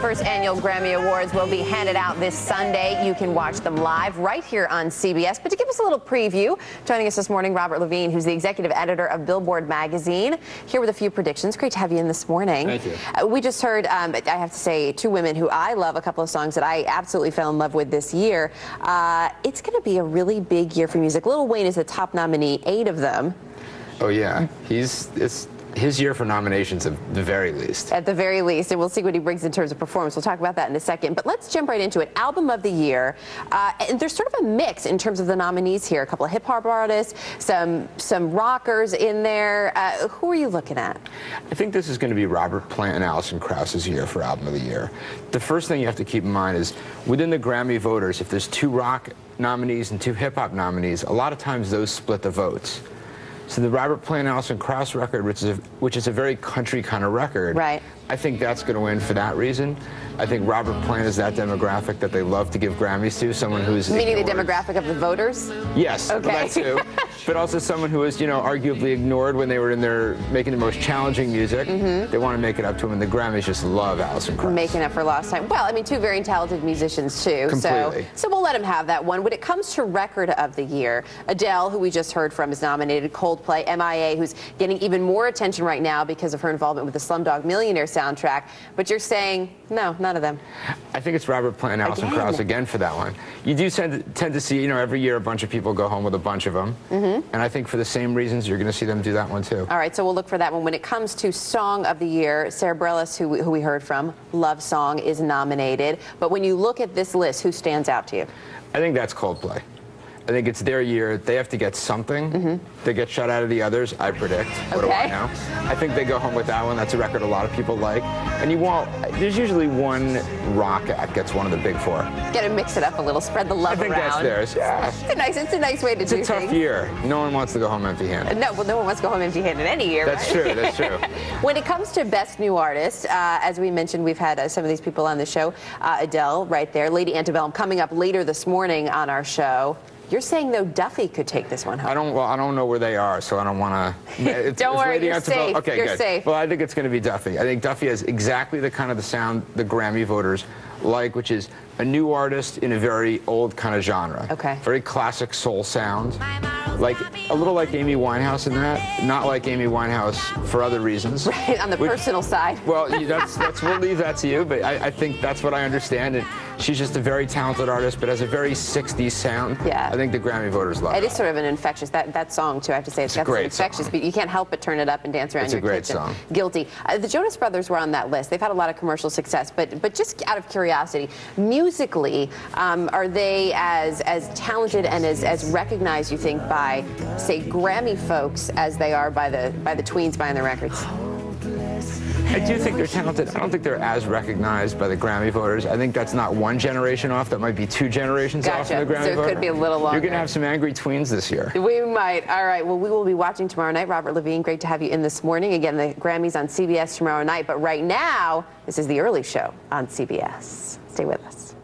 51st Annual Grammy Awards will be handed out this Sunday. You can watch them live right here on CBS. But to give us a little preview, joining us this morning, Robert Levine, who's the executive editor of Billboard magazine, here with a few predictions. Great to have you in this morning. Thank you. We just heard, I have to say, two women who I love, a couple of songs that I absolutely fell in love with this year. It's going to be a really big year for music. Lil Wayne is the top nominee, 8 of them. Oh, yeah. It's his year for nominations at the very least. At the very least, and we'll see what he brings in terms of performance. We'll talk about that in a second. But let's jump right into it. Album of the year. And there's sort of a mix in terms of the nominees here. A couple of hip-hop artists, some rockers in there. Who are you looking at? I think this is going to be Robert Plant and Alison Krauss's year for Album of the Year. The first thing you have to keep in mind is within the Grammy voters, if there's 2 rock nominees and 2 hip-hop nominees, a lot of times those split the votes. So the Robert Plant and Alison Krauss record, which is a very country kind of record, right. I think that's going to win for that reason. I think Robert Plant is that demographic that they love to give Grammys to, someone who's meaning ignored. the demographic of the voters? Yes, okay. Well, that too. But also someone who was, arguably ignored when they were in there making the most challenging music. They want to make it up to him, and the Grammys just love Alison Krauss. Making up for lost time. Well, I mean, 2 very talented musicians too. Completely. So we'll let him have that one. When it comes to record of the year, Adele, who we just heard from, is nominated. Coldplay, MIA, who's getting even more attention right now because of her involvement with the Slumdog Millionaire soundtrack. But you're saying, no, none of them. I think it's Robert Plant and Alison Krauss again for that one. You do tend to see, every year a bunch of people go home with a bunch of them. And I think for the same reasons, you're going to see them do that one too. All right, so we'll look for that one. When it comes to Song of the Year, Sarah Bareilles, who we heard from, Love Song, is nominated. But when you look at this list, who stands out to you? I think that's Coldplay. I think it's their year. They have to get something. They get shut out of the others, I predict. What do I know? I think they go home with that one. That's a record a lot of people like. And there's usually one rock act gets one of the big 4. Got to mix it up a little, spread the love around. I think that's theirs, yeah. It's a nice way to do things. It's a tough year. No one wants to go home empty-handed. No, well, no one wants to go home empty-handed any year, That's right? true, that's true. When it comes to Best New Artist, as we mentioned, we've had some of these people on the show. Adele, right there. Lady Antebellum coming up later this morning on our show. You're saying, though, Duffy could take this one home. I don't know where they are, so I don't want to. Don't worry, you're safe. Okay, you're good. safe. Well, I think it's going to be Duffy. I think Duffy has exactly the kind of the sound the Grammy voters like, which is a new artist in a very old kind of genre. Okay. Very classic soul sound. Like, a little like Amy Winehouse in that. Not like Amy Winehouse for other reasons. Right, on the personal side. Well, we'll leave that to you, but I think that's what I understand. And she's just a very talented artist, but has a very 60s sound. Yeah. I think the Grammy voters love it. It is sort of an infectious, that song, too, I have to say. It's got some infectious beat. You can't help but turn it up and dance around your kitchen. It's a great song. Guilty. The Jonas Brothers were on that list. They've had a lot of commercial success, but just out of curiosity, musically, are they as talented and as recognized, you think, by, say, Grammy folks as they are by the tweens buying their records? I do think they're talented. I don't think they're as recognized by the Grammy voters. I think that's not one generation off. That might be 2 generations off from the Grammy so it could be a little longer. You're going to have some angry tweens this year. We might. All right. Well, we will be watching tomorrow night. Robert Levine, great to have you in this morning. Again, the Grammys on CBS tomorrow night. But right now, this is the early show on CBS. Stay with us.